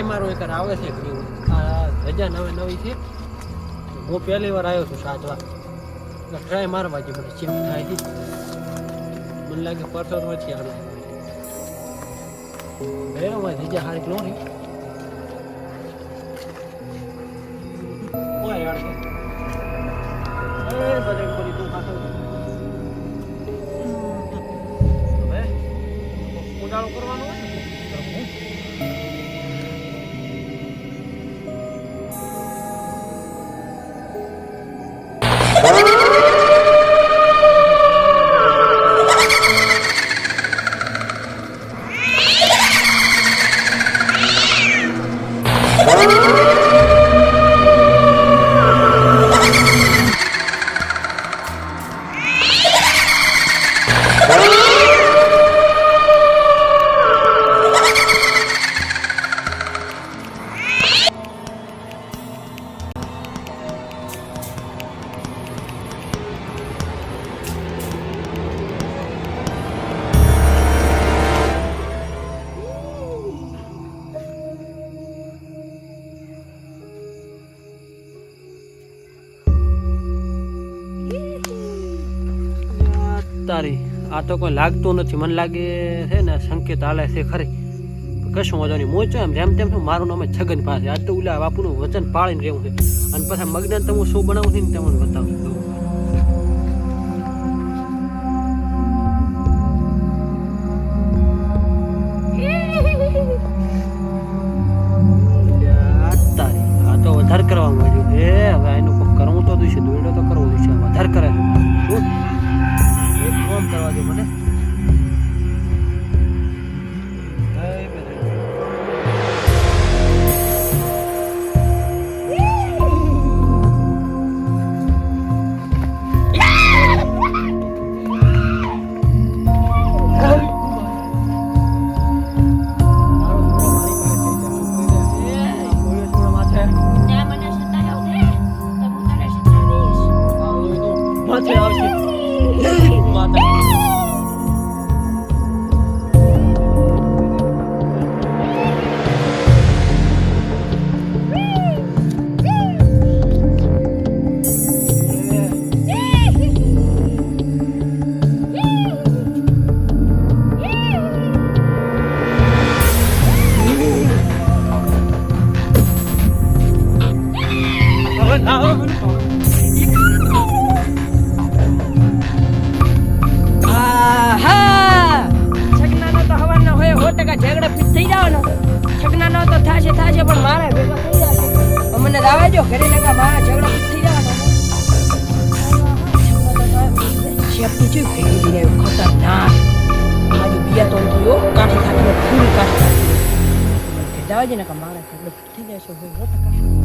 try મારો એક આવે છે ઘણી આ રજા નવી છે હું પહેલી વાર આવ્યો છું સાચવા એટલે ટ્રાય મારવા જે મને ચેક થાય છે મને લાગે પરફેક્ટ નથી આવે ભેરોમાં રજા હારી લો નહીં ઓય યાર એ બધે કરી તું ખાતો હવે ઉડાળો કરવાનો હોય ને તારી આ તો કોઈ લાગતું નથી મને લાગે છે ને સંકેત હાલે છે ખરી કશું વાંધો નહીં મોચો એમ જેમ તેમ મારું નામ છગન પાસે આજ તો ઓલા બાપુનું વચન પાળીને રહેવું છે અને પછી મગદાન તો હું શું બનાવું છું ને તમને બતાવું તારી આ તો વધારે કરવા માંડ્યું એ હવે એનું કોઈ કરવું તો દઈશું દોડો તો કરવો દઈશું વધારે કરે ફોન કરવા દે મને ઘરે લગા મારા ઝઘડા થઈ જવાનો શેપટી છે ફેરી રહ્યો ખતરનાક આજુ બિયા તો થયો કાઠી થાકીને ફૂલ કાઠી થાકી જાવ છે ને કે મારા ઝઘડો થઈ જાય છે